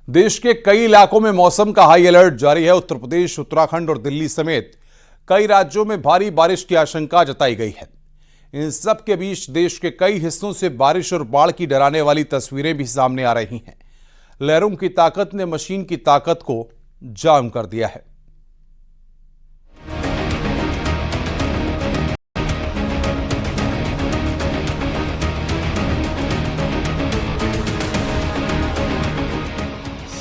देश के कई इलाकों में मौसम का हाई अलर्ट जारी है। उत्तर प्रदेश, उत्तराखंड और दिल्ली समेत कई राज्यों में भारी बारिश की आशंका जताई गई है। इन सब के बीच देश के कई हिस्सों से बारिश और बाढ़ की डराने वाली तस्वीरें भी सामने आ रही हैं। लहरों की ताकत ने मशीन की ताकत को जाम कर दिया है।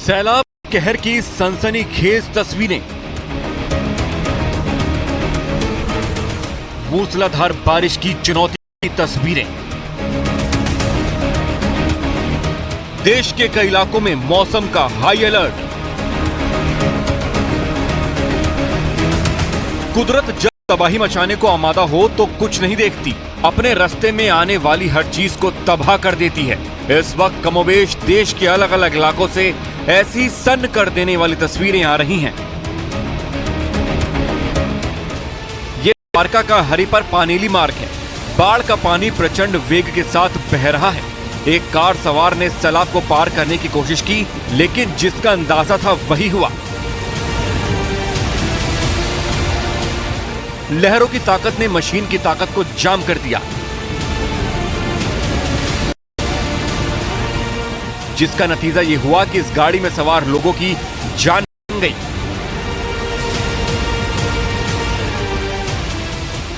सैलाब कहर की सनसनीखेज तस्वीरें, मूसलाधार बारिश की चुनौती की तस्वीरें। देश के कई इलाकों में मौसम का हाई अलर्ट। कुदरत जब तबाही मचाने को आमादा हो तो कुछ नहीं देखती, अपने रास्ते में आने वाली हर चीज को तबाह कर देती है। इस वक्त कमोबेश देश के अलग अलग इलाकों से ऐसी सन्न कर देने वाली तस्वीरें आ रही हैं। ये द्वारका का हरिपर पानीली मार्ग है। बाढ़ का पानी प्रचंड वेग के साथ बह रहा है। एक कार सवार ने सैलाब को पार करने की कोशिश की, लेकिन जिसका अंदाजा था वही हुआ। लहरों की ताकत ने मशीन की ताकत को जाम कर दिया, जिसका नतीजा यह हुआ कि इस गाड़ी में सवार लोगों की जान गई।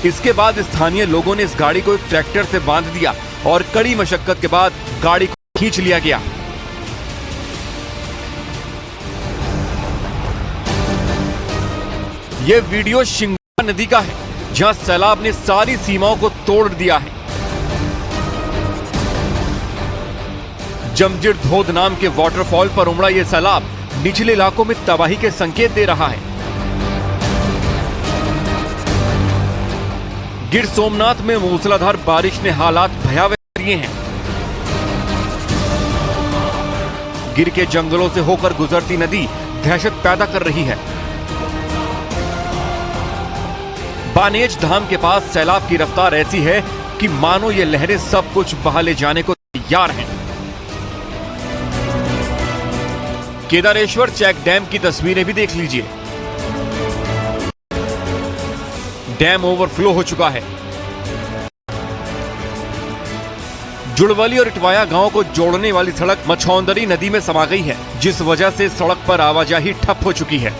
इसके बाद स्थानीय लोगों ने इस गाड़ी को एक ट्रैक्टर से बांध दिया और कड़ी मशक्कत के बाद गाड़ी को खींच लिया गया। यह वीडियो शिंगोरा नदी का है, जहां सैलाब ने सारी सीमाओं को तोड़ दिया है। जमजिर धोध नाम के वाटरफॉल पर उमड़ा यह सैलाब निचले इलाकों में तबाही के संकेत दे रहा है। गिर सोमनाथ में मूसलाधार बारिश ने हालात भयावह किए हैं। गिर के जंगलों से होकर गुजरती नदी दहशत पैदा कर रही है। बानेज धाम के पास सैलाब की रफ्तार ऐसी है कि मानो ये लहरें सब कुछ बहा ले जाने को तैयार हैं। केदारेश्वर चेक डैम की तस्वीरें भी देख लीजिए। डैम ओवरफ्लो हो चुका है। जुड़वली और इटवाया गांव को जोड़ने वाली सड़क मछौंदरी नदी में समा गई है, जिस वजह से सड़क पर आवाजाही ठप हो चुकी है।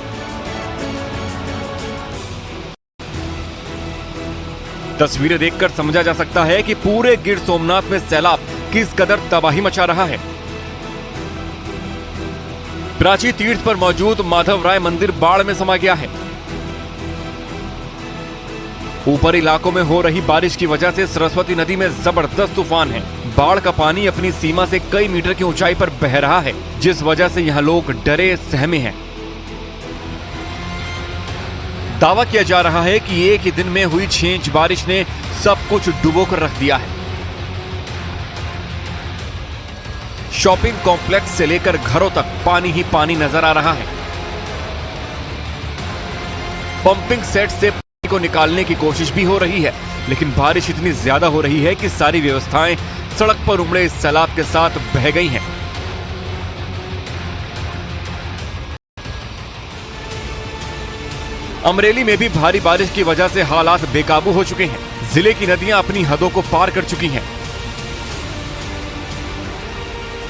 तस्वीरें देखकर समझा जा सकता है कि पूरे गिर सोमनाथ में सैलाब किस कदर तबाही मचा रहा है। प्राची तीर्थ पर मौजूद माधव राय मंदिर बाढ़ में समा गया है। ऊपरी इलाकों में हो रही बारिश की वजह से सरस्वती नदी में जबरदस्त तूफान है। बाढ़ का पानी अपनी सीमा से कई मीटर की ऊंचाई पर बह रहा है, जिस वजह से यहां लोग डरे सहमे हैं। दावा किया जा रहा है कि एक ही दिन में हुई 6 इंच बारिश ने सब कुछ डुबोकर रख दिया है। शॉपिंग कॉम्प्लेक्स से लेकर घरों तक पानी ही पानी नजर आ रहा है। पंपिंग सेट से पानी को निकालने की कोशिश भी हो रही है, लेकिन बारिश इतनी ज्यादा हो रही है कि सारी व्यवस्थाएं सड़क पर उमड़े इस सैलाब के साथ बह गई हैं। अमरेली में भी भारी बारिश की वजह से हालात बेकाबू हो चुके हैं। जिले की नदियां अपनी हदों को पार कर चुकी हैं।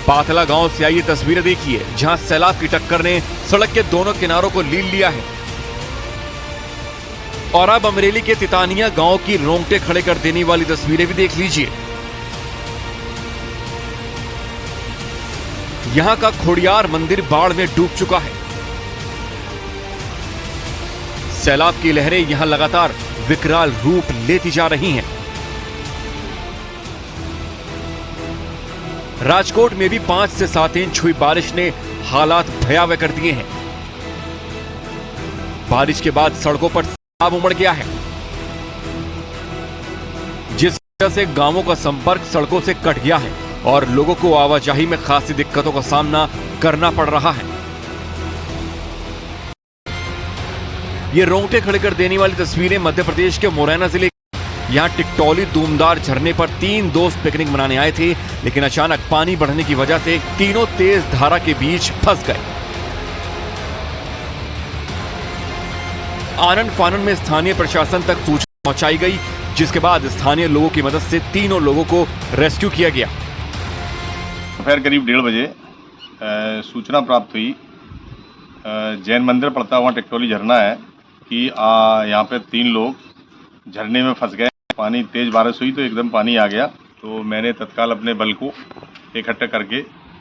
पाथला गांव से आई तस्वीरें देखिए, जहां सैलाब की टक्कर ने सड़क के दोनों किनारों को लील लिया है। और अब अमरेली के तितानिया गांव की रोंगटे खड़े कर देने वाली तस्वीरें भी देख लीजिए। यहां का खोड़ियार मंदिर बाढ़ में डूब चुका है। सैलाब की लहरें यहां लगातार विकराल रूप लेती जा रही हैं। राजकोट में भी 5 से 7 इंच हुई बारिश ने हालात भयावह कर दिए हैं। बारिश के बाद सड़कों पर सैलाब उमड़ गया है, जिस वजह से गांवों का संपर्क सड़कों से कट गया है और लोगों को आवाजाही में खासी दिक्कतों का सामना करना पड़ रहा है। ये रोंगटे खड़े कर देने वाली तस्वीरें मध्य प्रदेश के मुरैना जिले यहाँ टिकटौली दूमदार झरने पर 3 दोस्त पिकनिक मनाने आए थे, लेकिन अचानक पानी बढ़ने की वजह से तीनों तेज धारा के बीच फंस गए। आनन फानन में स्थानीय प्रशासन तक सूचना पहुंचाई गई, जिसके बाद स्थानीय लोगों की मदद से तीनों लोगों को रेस्क्यू किया गया। दोपहर करीब 1:30 बजे सूचना प्राप्त हुई, जैन मंदिर पड़ता हुआ टिकटौली झरना है कि यहाँ पे 3 लोग झरने में फंस गए। पानी तेज बारिश हुई तो एकदम पानी आ गया, तो मैंने तत्काल अपने बल को इकट्ठा करके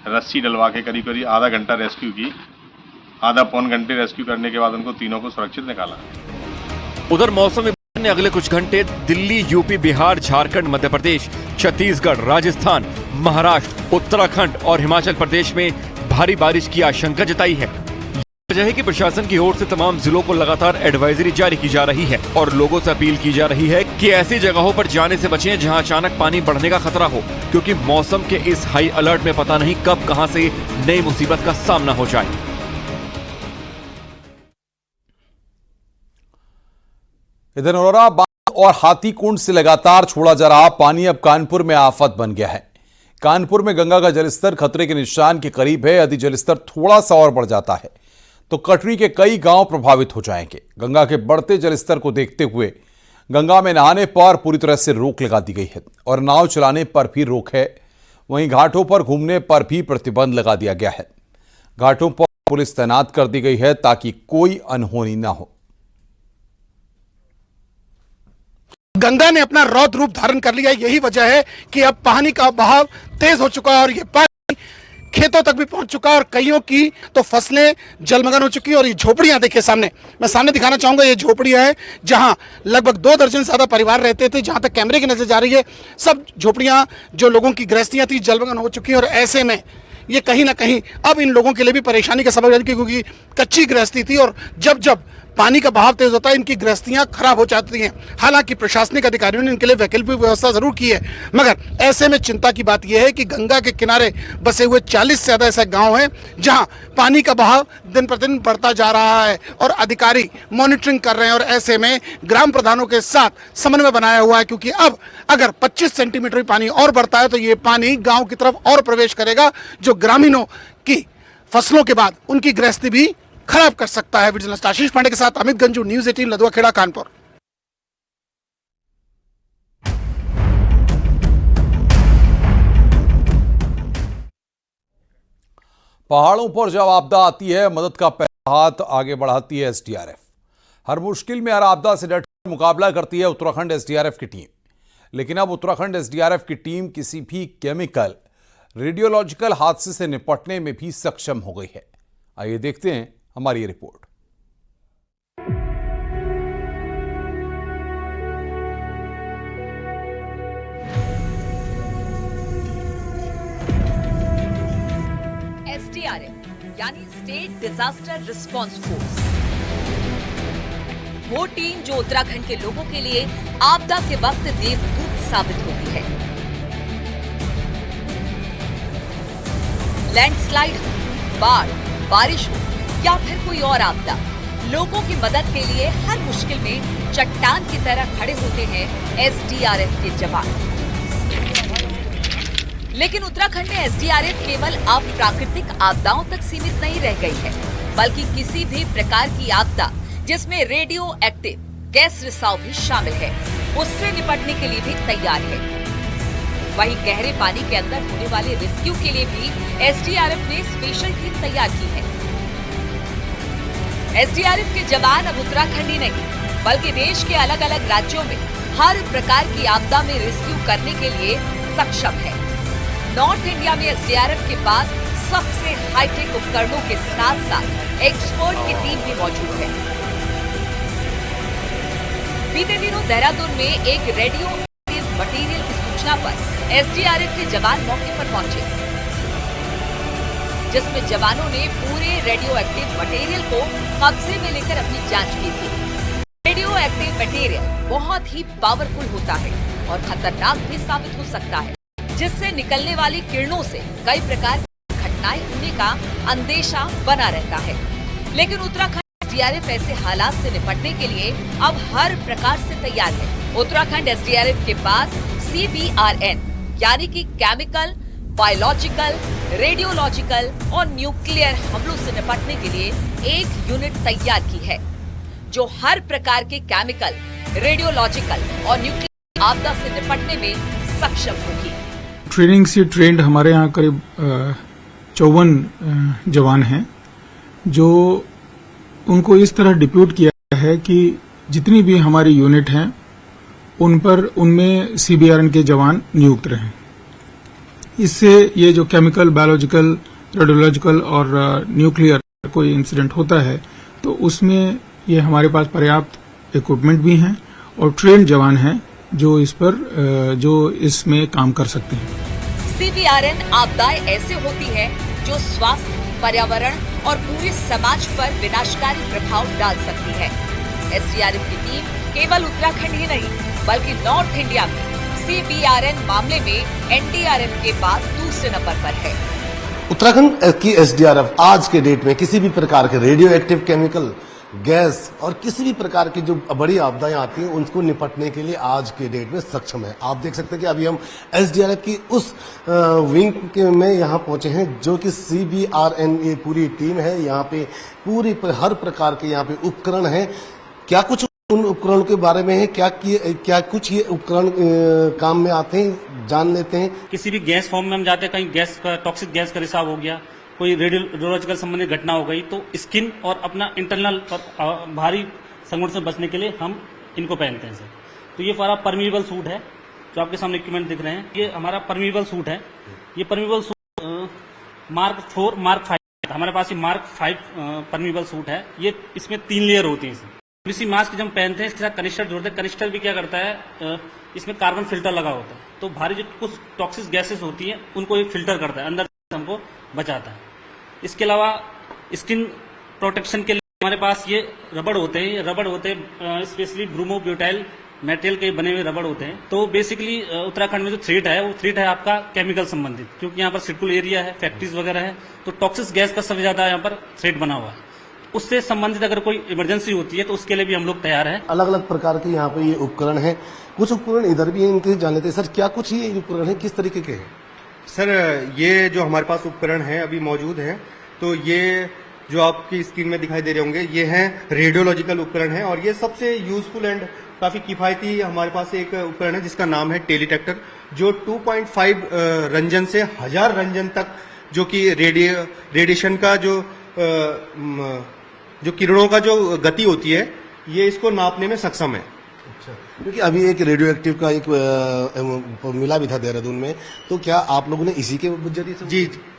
रस्सी डलवा के करीब आधा घंटा रेस्क्यू की। आधा पौन घंटे रेस्क्यू करने के बाद उनको तीनों को सुरक्षित निकाला। उधर मौसम विभाग ने अगले कुछ घंटे दिल्ली, यूपी, बिहार, झारखंड, मध्य प्रदेश, छत्तीसगढ़, राजस्थान, महाराष्ट्र, उत्तराखंड और हिमाचल प्रदेश में भारी बारिश की आशंका जताई है। वजह है कि प्रशासन की ओर से तमाम जिलों को लगातार एडवाइजरी जारी की जा रही है और लोगों से अपील की जा रही है कि ऐसी जगहों पर जाने से बचें जहां अचानक पानी बढ़ने का खतरा हो, क्योंकि मौसम के इस हाई अलर्ट में पता नहीं कब कहां से नई मुसीबत का सामना हो जाए। इधर नौरा बांध और हाथीकुंड से लगातार छोड़ा जा रहा पानी अब कानपुर में आफत बन गया है। कानपुर में गंगा का जलस्तर खतरे के निशान के करीब है। यदि जलस्तर थोड़ा सा और बढ़ जाता है तो कटरी के कई गांव प्रभावित हो जाएंगे। गंगा के बढ़ते जलस्तर को देखते हुए गंगा में नहाने पर पूरी तरह से रोक लगा दी गई है और नाव चलाने पर भी रोक है। वहीं घाटों पर घूमने पर भी प्रतिबंध लगा दिया गया है। घाटों पर पुलिस तैनात कर दी गई है ताकि कोई अनहोनी न हो। गंगा ने अपना रौद्र रूप धारण कर लिया। यही वजह है कि अब पानी का बहाव तेज हो चुका है और ये पानी खेतों तक भी पहुंच चुका है और कईयों की तो फसलें जलमग्न हो चुकी है। और ये झोपड़ियां देखिए सामने, मैं सामने दिखाना चाहूंगा, ये झोपड़ियां हैं जहां लगभग 2 दर्जन से ज्यादा परिवार रहते थे। जहां तक कैमरे की नजर जा रही है, सब झोपड़ियां जो लोगों की गृहस्थियां थी जलमग्न हो चुकी है। और ऐसे में ये कहीं ना कहीं अब इन लोगों के लिए भी परेशानी का सबब है, क्योंकि कच्ची गृहस्थी थी और जब पानी का बहाव तेज होता है इनकी गृहस्थियां खराब हो जाती हैं। हालांकि प्रशासनिक अधिकारियों ने इनके लिए वैकल्पिक व्यवस्था जरूर की है, मगर ऐसे में चिंता की बात यह है कि गंगा के किनारे बसे हुए 40 से ज्यादा ऐसे गांव हैं जहां पानी का बहाव दिन प्रतिदिन बढ़ता जा रहा है और अधिकारी मॉनिटरिंग कर रहे हैं। और ऐसे में ग्राम प्रधानों के साथ समन्वय बनाया हुआ है, क्योंकि अब अगर 25 सेंटीमीटर पानी और बढ़ता है तो ये पानी गाँव की तरफ और प्रवेश करेगा, जो ग्रामीणों की फसलों के बाद उनकी गृहस्थी भी खराब कर सकता है। विजिलेंस आशीष पांडे के साथ अमित गंजू, न्यूज़ 18, लदुआ खेड़ा, कानपुर। पहाड़ों पर जब आपदा आती है, मदद का पहला हाथ आगे बढ़ाती है एसडीआरएफ। हर मुश्किल में हर आपदा से डटकर मुकाबला करती है उत्तराखंड एसडीआरएफ की टीम। लेकिन अब उत्तराखंड एसडीआरएफ की टीम किसी भी केमिकल, रेडियोलॉजिकल हादसे से निपटने में भी सक्षम हो गई है। आइए देखते हैं हमारी ये रिपोर्ट। एसडीआरएफ यानी स्टेट डिजास्टर रिस्पांस फोर्स, वो टीम जो उत्तराखंड के लोगों के लिए आपदा के वक्त देवदूत साबित होती है। लैंडस्लाइड, बाढ़, बारिश हो या फिर कोई और आपदा, लोगों की मदद के लिए हर मुश्किल में चट्टान की तरह खड़े होते हैं एसडीआरएफ के जवान। लेकिन उत्तराखंड में एसडीआरएफ केवल अब प्राकृतिक आपदाओं तक सीमित नहीं रह गई है, बल्कि किसी भी प्रकार की आपदा जिसमें रेडियो एक्टिव गैस रिसाव भी शामिल है, उससे निपटने के लिए भी तैयार है। वहीं गहरे पानी के अंदर होने वाले रेस्क्यू के लिए भी एसडीआरएफ ने स्पेशल टीम तैयार की है। एसडीआरएफ के जवान अब उत्तराखंड ही नहीं, बल्कि देश के अलग अलग राज्यों में हर प्रकार की आपदा में रेस्क्यू करने के लिए सक्षम है। नॉर्थ इंडिया में एसडीआरएफ के पास सबसे हाईटेक उपकरणों के साथ साथ एक्सपर्ट की टीम भी मौजूद है। बीते दिनों देहरादून में एक रेडियो एक्टिव मटेरियल की सूचना पर एसडीआरएफ के जवान मौके पर पहुंचे, जिसमें जवानों ने पूरे रेडियो एक्टिव मटेरियल को कब्जे में लेकर अपनी जांच की थी। रेडियो एक्टिव मटेरियल बहुत ही पावरफुल होता है और खतरनाक भी साबित हो सकता है, जिससे निकलने वाली किरणों से कई प्रकार की घटनाएं होने का अंदेशा बना रहता है। लेकिन उत्तराखंड एसडीआरएफ ऐसे हालात से निपटने के लिए अब हर प्रकार से तैयार है। उत्तराखंड एसडीआरएफ के पास CBRN यानी कि केमिकल, बायोलॉजिकल, रेडियोलॉजिकल और न्यूक्लियर हमलों से निपटने के लिए एक यूनिट तैयार की है, जो हर प्रकार के केमिकल, रेडियोलॉजिकल और न्यूक्लियर आपदा से निपटने में सक्षम होगी। ट्रेनिंग से ट्रेंड हमारे यहाँ करीब 54 जवान हैं, जो उनको इस तरह डिप्यूट किया है कि जितनी भी हमारी यूनिट हैं उनमें CBRN के जवान नियुक्त रहें। इससे ये जो केमिकल, बायोलॉजिकल, रेडियोलॉजिकल और न्यूक्लियर कोई इंसिडेंट होता है तो उसमें ये हमारे पास पर्याप्त इक्विपमेंट भी हैं और ट्रेंड जवान हैं जो इसमें काम कर सकते हैं। CBRN आपदाएं ऐसे होती है जो स्वास्थ्य, पर्यावरण और पूरे समाज पर विनाशकारी प्रभाव डाल सकती है। एसडीआरएफ की टीम केवल उत्तराखंड ही नहीं बल्कि नॉर्थ इंडिया में CBRN मामले में NDRF के बाद दूसरे नंबर पर है। उत्तराखंड की एसडीआरएफ आज के डेट में किसी भी प्रकार के रेडियो एक्टिव केमिकल, गैस और किसी भी प्रकार की जो बड़ी आपदाएं आती हैं उनको निपटने के लिए आज के डेट में सक्षम है। आप देख सकते हैं कि अभी हम एसडीआरएफ की उस विंग में यहाँ पहुंचे हैं जो कि CBRN ये पूरी टीम है। यहाँ पे हर प्रकार के यहाँ पे उपकरण हैं। क्या कुछ उन उपकरणों के बारे में है, क्या कुछ ये उपकरण काम में आते हैं, जान लेते हैं। किसी भी गैस फॉर्म में हम जाते हैं, कहीं गैस का टॉक्सिक गैस का रिसाव हो गया, कोई रेडियोलॉजिकल संबंधित घटना हो गई तो स्किन और अपना इंटरनल और भारी संकट से बचने के लिए हम इनको पहनते हैं सर। तो ये हमारा परमीबल सूट है जो आपके सामने इक्विपमेंट दिख रहे हैं, ये हमारा परमीबल सूट है। ये परमीबल सूट Mark 4, Mark 5 हमारे पास ये Mark 5 परमीबल सूट है। ये इसमें 3 लेयर होती है। इसी मास्क जब हम पहनते हैं इसके साथ कनिस्टर जोड़ते हैं। कनिस्टर भी क्या करता है, इसमें कार्बन फिल्टर लगा होता है तो भारी जो कुछ टॉक्सिक गैसेस होती हैं उनको एक फिल्टर करता है, अंदर से हमको बचाता है। इसके अलावा स्किन प्रोटेक्शन के लिए हमारे पास ये रबड़ होते हैं। ये रबड़ होते हैं स्पेशली ब्रूमोब्यूटाइल मटेरियल के बने हुए रबड़ होते हैं। तो बेसिकली उत्तराखंड में जो थ्रेट है वो थ्रेट है आपका केमिकल संबंधित, क्योंकि यहाँ पर सिर्कुल एरिया है, फैक्ट्रीज वगैरह है, तो टॉक्सिक गैस का सबसे ज्यादा यहाँ पर थ्रेट बना हुआ है। उससे संबंधित अगर कोई इमरजेंसी होती है तो उसके लिए भी हम लोग तैयार हैं। अलग अलग प्रकार के यहाँ पे ये उपकरण हैं। कुछ उपकरण इधर भी हैं, इनके जान लेते हैं। सर क्या कुछ ये उपकरण है, किस तरीके के हैं? सर ये जो हमारे पास उपकरण है अभी मौजूद है, तो ये जो आपकी स्क्रीन में दिखाई दे रहे होंगे ये हैं रेडियोलॉजिकल उपकरण है और ये सबसे यूजफुल एंड काफी किफायती हमारे पास एक उपकरण है जिसका नाम है टेलीटेक्टर, जो 2.5 रंजन से 1000 रंजन तक जो कि रेडिएशन का जो किरणों का जो गति होती है ये इसको नापने में सक्षम है। क्योंकि अभी एक रेडियो एक्टिव का एक मिला भी था देहरादून में, तो क्या आप लोगों ने इसी के जरिए से?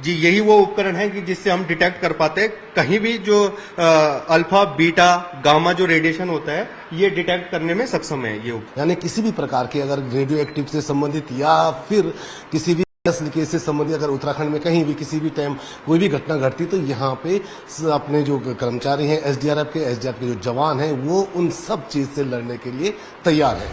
जी यही वो उपकरण है कि जिससे हम डिटेक्ट कर पाते हैं कहीं भी जो अल्फा, बीटा, गामा जो रेडिएशन होता है ये डिटेक्ट करने में सक्षम है ये। यानी किसी भी प्रकार के अगर रेडियो एक्टिव से संबंधित या फिर किसी भी केस से संबंधित अगर उत्तराखंड में कहीं भी किसी भी टाइम कोई भी घटना घटती तो यहाँ पे अपने जो कर्मचारी हैं एसडीआरएफ के जो जवान हैं वो उन सब चीज से लड़ने के लिए तैयार है।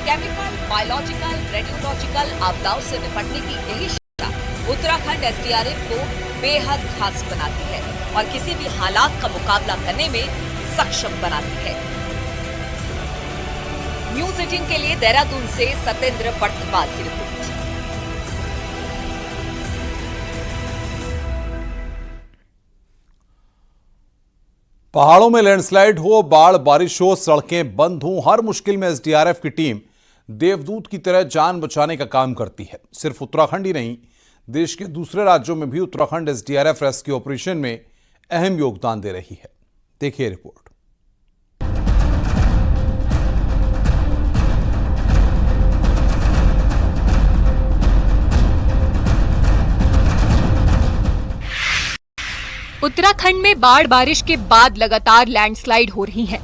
केमिकल, बायोलॉजिकल, रेडियोलॉजिकल आपदाओं से निपटने की यही क्षमता उत्तराखंड एसडीआरएफ को बेहद खास बनाती है और किसी भी हालात का मुकाबला करने में सक्षम बनाती है। न्यूज 18 के लिए देहरादून से सत्येंद्र पटवाल की रिपोर्ट। पहाड़ों में लैंडस्लाइड हो, बाढ़ बारिश हो, सड़कें बंद हों, हर मुश्किल में एसडीआरएफ की टीम देवदूत की तरह जान बचाने का काम करती है। सिर्फ उत्तराखंड ही नहीं, देश के दूसरे राज्यों में भी उत्तराखंड एसडीआरएफ रेस्क्यू ऑपरेशन में अहम योगदान दे रही है। देखिए रिपोर्ट। उत्तराखंड में बाढ़ बारिश के बाद लगातार लैंडस्लाइड हो रही हैं।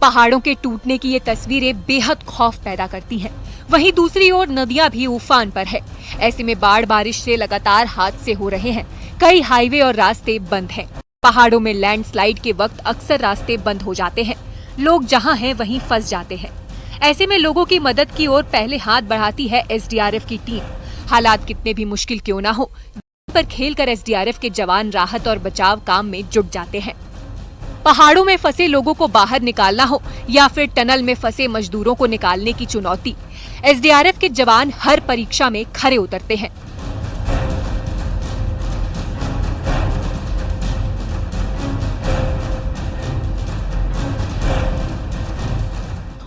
पहाड़ों के टूटने की ये तस्वीरें बेहद खौफ पैदा करती हैं। वहीं दूसरी ओर नदियां भी उफान पर है। ऐसे में बाढ़ बारिश से लगातार हादसे हो रहे हैं। कई हाईवे और रास्ते बंद हैं। पहाड़ों में लैंडस्लाइड के वक्त अक्सर रास्ते बंद हो जाते हैं। लोग जहां हैं वहीं फंस जाते हैं। ऐसे में लोगों की मदद की ओर पहले हाथ बढ़ाती है एसडीआरएफ की टीम। हालात कितने भी मुश्किल क्यों ना हो, पर खेलकर एसडीआरएफ के जवान राहत और बचाव काम में जुट जाते हैं। पहाड़ों में फंसे लोगों को बाहर निकालना हो या फिर टनल में फंसे मजदूरों को निकालने की चुनौती, एसडीआरएफ के जवान हर परीक्षा में खरे उतरते हैं।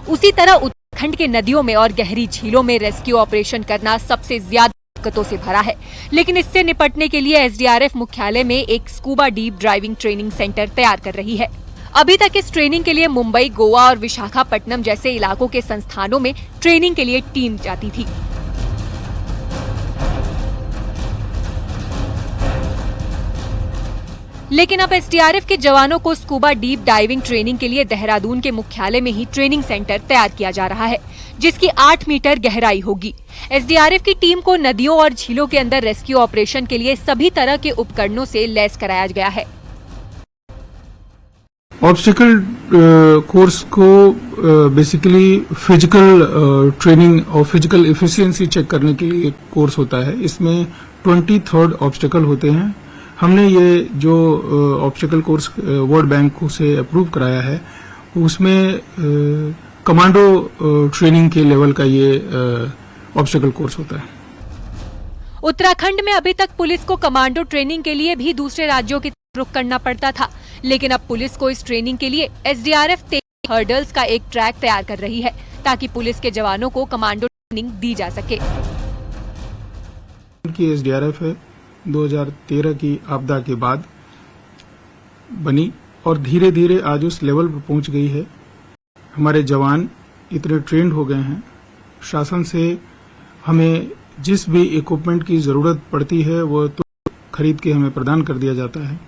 उसी तरह उत्तराखंड के नदियों में और गहरी झीलों में रेस्क्यू ऑपरेशन करना सबसे ज्यादा दिक्कतों से भरा है, लेकिन इससे निपटने के लिए एसडीआरएफ मुख्यालय में एक scuba deep driving training centre तैयार कर रही है। अभी तक इस ट्रेनिंग के लिए मुंबई, गोवा और विशाखापट्टनम जैसे इलाकों के संस्थानों में ट्रेनिंग के लिए टीम जाती थी। लेकिन अब एसडीआरएफ के जवानों को स्कूबा डीप डाइविंग ट्रेनिंग के लिए देहरादून के मुख्यालय में ही ट्रेनिंग सेंटर तैयार किया जा रहा है, जिसकी 8 मीटर गहराई होगी। एसडीआरएफ की टीम को नदियों और झीलों के अंदर रेस्क्यू ऑपरेशन के लिए सभी तरह के उपकरणों से लैस कराया गया है। ऑब्स्टिकल कोर्स को बेसिकली फिजिकल ट्रेनिंग और फिजिकल एफिशिएंसी चेक करने के लिए एक कोर्स होता है। इसमें 23 ऑब्स्टिकल होते हैं। हमने ये जो ऑब्स्टिकल कोर्स वर्ल्ड बैंक से अप्रूव कराया है, उसमें कमांडो ट्रेनिंग के लेवल का ये ऑब्स्टिकल कोर्स होता है। उत्तराखंड में अभी तक पुलिस को कमांडो ट्रेनिंग के लिए भी दूसरे राज्यों की तरफ रुख करना पड़ता था, लेकिन अब पुलिस को इस ट्रेनिंग के लिए एसडीआरएफ 13 हर्डल्स का एक ट्रैक तैयार कर रही है, ताकि पुलिस के जवानों को कमांडो ट्रेनिंग दी जा सके। एसडीआरएफ है 2013 की आपदा के बाद बनी और धीरे धीरे आज उस लेवल पर पहुंच गई है। हमारे जवान इतने ट्रेंड हो गए हैं, शासन से हमें जिस भी इक्विपमेंट की जरूरत पड़ती है वो तो खरीद के हमें प्रदान कर दिया जाता है।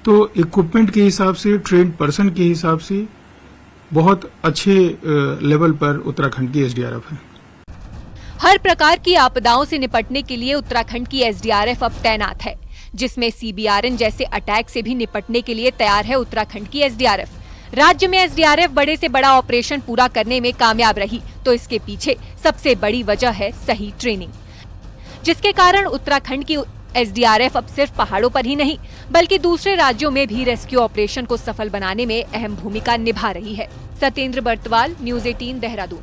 तो इक्विपमेंट के हिसाब से, ट्रेंड पर्सन के हिसाब से बहुत अच्छे लेवल पर उत्तराखंड की एसडीआरएफ है। हर प्रकार की आपदाओं से निपटने के लिए उत्तराखंड की एसडीआरएफ अब तैनात है, जिसमें सीबीआरएन जैसे अटैक से भी निपटने के लिए तैयार है उत्तराखंड की एसडीआरएफ। राज्य में एसडीआरएफ बड़े से बड़ा ऑपरेशन पूरा करने में कामयाब रही, तो इसके पीछे सबसे बड़ी वजह है सही ट्रेनिंग, जिसके कारण उत्तराखंड की एसडीआरएफ अब सिर्फ पहाड़ों पर ही नहीं बल्कि दूसरे राज्यों में भी रेस्क्यू ऑपरेशन को सफल बनाने में अहम भूमिका निभा रही है। सत्येंद्र बर्तवाल, न्यूज़ 18 देहरादून।